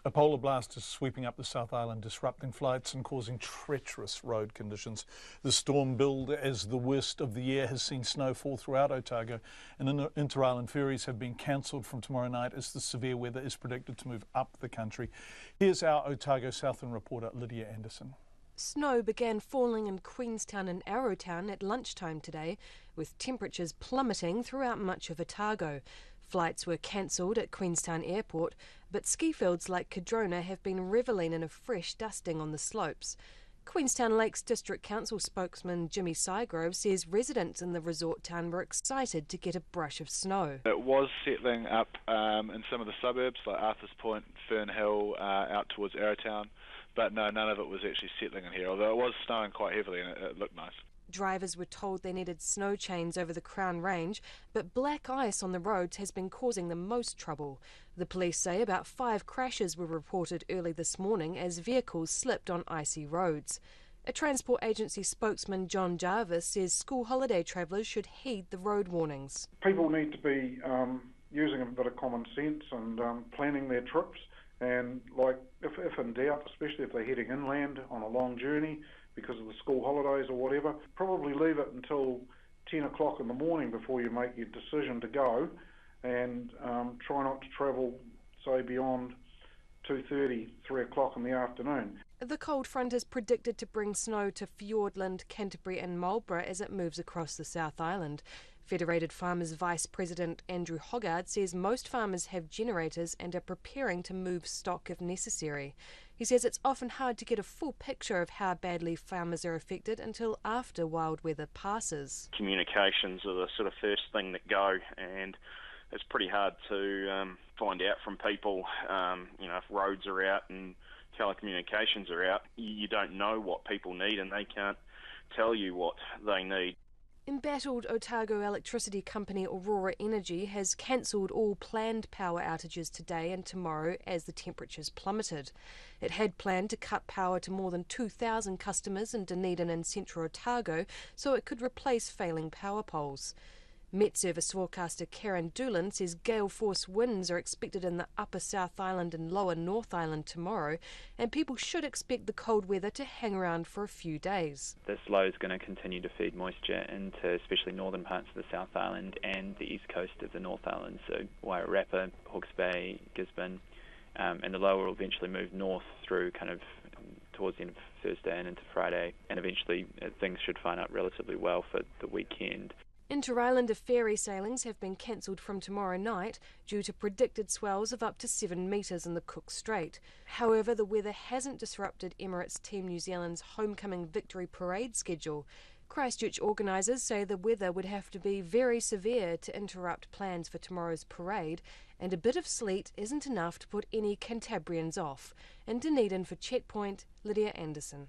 A polar blast is sweeping up the South Island, disrupting flights and causing treacherous road conditions. The storm, billed as the worst of the year, has seen snow fall throughout Otago, and inter-island ferries have been cancelled from tomorrow night as the severe weather is predicted to move up the country. Here's our Otago Southland reporter Lydia Anderson. Snow began falling in Queenstown and Arrowtown at lunchtime today, with temperatures plummeting throughout much of Otago. Flights were cancelled at Queenstown Airport, but ski fields like Cardrona have been revelling in a fresh dusting on the slopes. Queenstown Lakes District Council spokesman Jimmy Sygrove says residents in the resort town were excited to get a brush of snow. It was settling up in some of the suburbs like Arthur's Point, Fern Hill, out towards Arrowtown, but no, none of it was actually settling in here, although it was snowing quite heavily and it looked nice. Drivers were told they needed snow chains over the Crown Range, but black ice on the roads has been causing the most trouble. The police say about 5 crashes were reported early this morning as vehicles slipped on icy roads. A transport agency spokesman, John Jarvis, says school holiday travellers should heed the road warnings. People need to be using a bit of common sense and planning their trips, and if in doubt, especially if they're heading inland on a long journey, because of the school holidays or whatever, probably leave it until 10 o'clock in the morning before you make your decision to go, and try not to travel, say, beyond 2:30, 3 o'clock in the afternoon. The cold front is predicted to bring snow to Fiordland, Canterbury and Marlborough as it moves across the South Island. Federated Farmers Vice President Andrew Hoggard says most farmers have generators and are preparing to move stock if necessary. He says it's often hard to get a full picture of how badly farmers are affected until after wild weather passes. Communications are the sort of first thing that go, and it's pretty hard to find out from people, if roads are out and telecommunications are out. You don't know what people need and they can't tell you what they need. Embattled Otago electricity company Aurora Energy has cancelled all planned power outages today and tomorrow as the temperatures plummeted. It had planned to cut power to more than 2,000 customers in Dunedin and Central Otago so it could replace failing power poles. Met Service forecaster Karen Doolan says gale force winds are expected in the upper South Island and lower North Island tomorrow, and people should expect the cold weather to hang around for a few days. This low is going to continue to feed moisture into especially northern parts of the South Island and the east coast of the North Island, so Wairarapa, Hawke's Bay, Gisborne, and the low will eventually move north through kind of towards the end of Thursday and into Friday, and eventually things should fine up relatively well for the weekend. Inter-Islander ferry sailings have been cancelled from tomorrow night due to predicted swells of up to 7 metres in the Cook Strait. However, the weather hasn't disrupted Emirates Team New Zealand's homecoming victory parade schedule. Christchurch organisers say the weather would have to be very severe to interrupt plans for tomorrow's parade, and a bit of sleet isn't enough to put any Cantabrians off. In Dunedin for Checkpoint, Lydia Anderson.